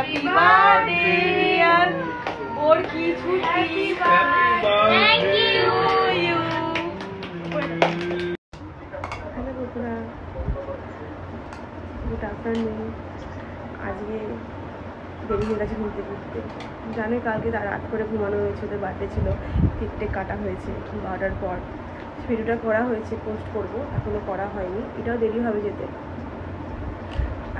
Happy birthday Riyan. ওর কি ছুটি, thank you. Hello বন্ধুরা, গুড আফটারনুন। আজকে দেরি হয়ে গেছে ঘুরতে ঘুরতে। জানে কালকে তার রাত করে ঘুমানো হয়েছে, ওদের বার্থডে ছিল, কেক কাটা হয়েছে 12টার পর। ভিডিওটা করা হয়েছে, পোস্ট করব, এখনও করা হয়নি। এটাও দেরি হবে যেতে।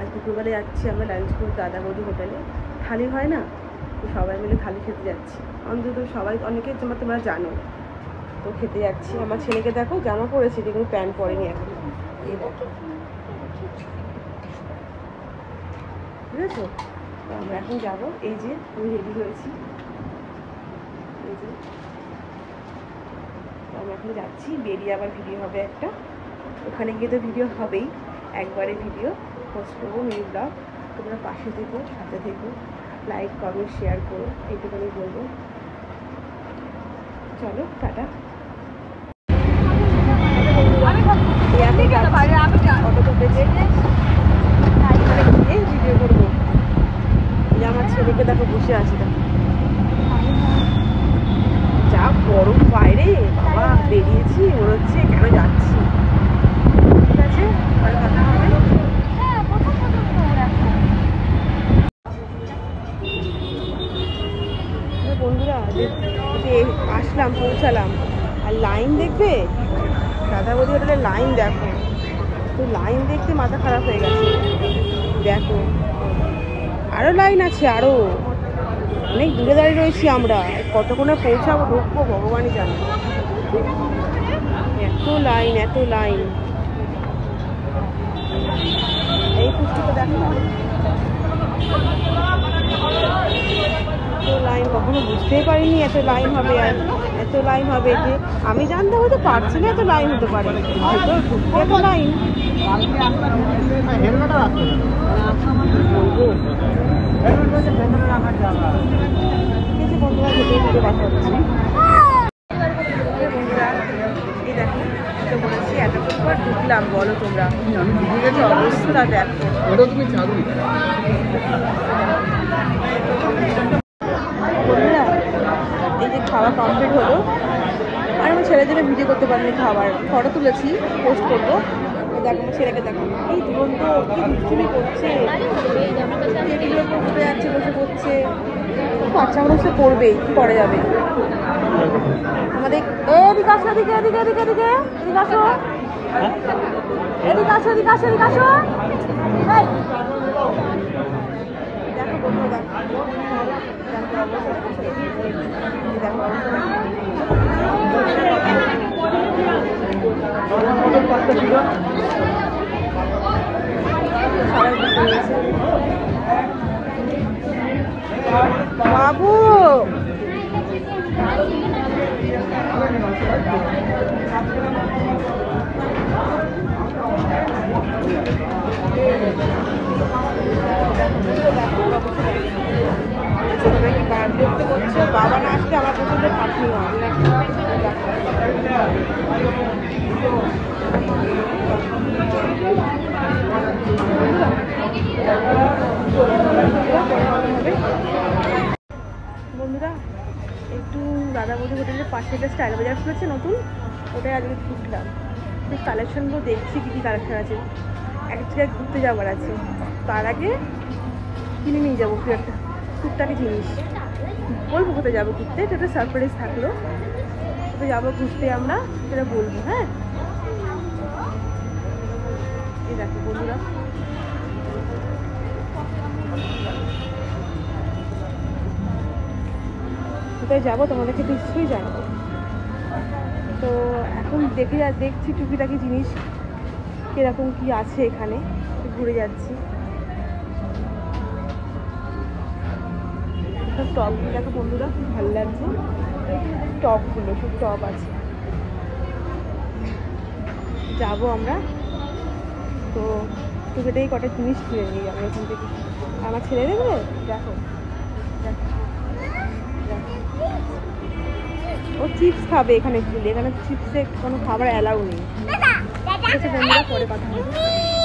আজ দুপুরবেলা যাচ্ছি আমরা লাঞ্চ করতে দাদা বৌদি হোটেলে। থালি হয় না, তো সবাই মিলে থালি খেতে যাচ্ছি। অন্তত সবাই, অনেকে তোমরা জানো, তো খেতে যাচ্ছি। আমার ছেলেকে দেখো জামা পরেছে, কিন্তু প্যান্ট পরেনি এখন। বুঝেছো? তো আমরা এখন যাবো। এই যে আমি রেডি হয়েছি, এই যে আমি এখন যাচ্ছি। বেরিয়ে আবার ভিডিও হবে একটা, ওখানে গিয়ে তো ভিডিও হবেই, একবারে ভিডিও পোস্ট করবো, মিনি ব্লগ। তোমরা পাশে থেকো, সাথে থেকো, লাইক কমেন্ট শেয়ার করো, এইটুকুনি বলবো। চলো টাটা। ভিডিও করবো, আমার ছেলেকে দেখো বসে আছে, দেখো যা গরম বাইরে, বাবা বেরিয়েছি মনে হচ্ছে কেন যাচ্ছি। ঠিক আছে, পরে কথা হবে। বন্ধুরা আসলাম, পৌঁছালাম, আর লাইন দেখবে, দাদা বৌদি হোটেলের লাইন দেখো, তো লাইন দেখতে মাথা খারাপ হয়ে গেছে। দেখো আরো লাইন আছে, আরো অনেক দূরে দাঁড়িয়ে রয়েছি আমরা। কতক্ষণে পৌঁছাবো, ঢুকবো ভগবানই জানে। এত লাইন, এত লাইন। এই পুষ্টিকে দেখো, এত লাইন, কখনো বুঝতেই পারিনি এত লাইন হবে। আর এত লাইন হবে যে আমি জানতে হয়তো পারছি না, এত লাইন হতে পারে। হয়তো ঢুকতে এত লাইন বলবো। বন্ধুরা হেঁটে হেঁটে বাসা হচ্ছে। বন্ধুরা এই দেখো, তো বলেছি এতক্ষণ পর ঢুকলাম, বলো তোমরা অবস্থা দেখো। বন্ধুরা এই যে খাওয়া কমপ্লিট হলো, আর আমার ছেলের জন্য ভিডিও করতে পারিনি, খাবার ফটো তুলেছি, পোস্ট করবো। দেখো আমার ছেলেকে দেখো, এই দুরন্ত কি দুষ্টুমি করছে, টেবিলের উপর উঠে যাচ্ছে, বসে করছে। বাচ্চা মানুষ তো করবেই, পরে যাবে আমাদের। এদিকে আসো, এদিকে এদিকে এদিকে এদিকে এদিকে আসো, এদিকে আসো, এদিকে আসো, এদিকে আসো। দেখো বন্ধু, দেখো বাবু, বাবা না আসলে আমার প্রচন্ড খাটনি হয়। বন্ধুরা একটু দাদা বৌদি হোটেলের পাশে একটা স্টাইল বাজার খুলেছে নতুন, ওটাই আজকে ঢুকলাম। সেই কালেকশনগুলো দেখছি, কী কী কালেকশন আছে। এক জায়গায় ঘুরতে যাওয়ার আছে, তার আগে কিনে নিয়ে যাবো কি একটা টুকটাকি জিনিস। বলবো কোথায় যাবো ঘুরতে, সেটা সারপ্রাইজ থাকলো। কোথায় যাবো ঘুরতে আমরা সেটা বলবো। হ্যাঁ, এই দেখো বন্ধুরা, কোথায় যাবো তোমাদেরকে নিশ্চয়ই জানাবো। তো এখন দেখছি টুকিটাকি জিনিস কিরকম কি আছে এখানে, ঘুরে যাচ্ছি। সব টপগুলো দেখো বন্ধুরা, খুব ভালো লাগছে টপগুলো, সব টপ আছে। যাবো আমরা, তো টুকিটাকি কটা জিনিস কিনে নিয়ে যাবো এখান থেকে। আমার ছেলে দেখবে, দেখো ও চিপস খাবে এখানে, এখানে চিপসে কোনো খাবার অ্যালাউ নেই। ঠিক আছে বন্ধুরা, পরে কথা হবে।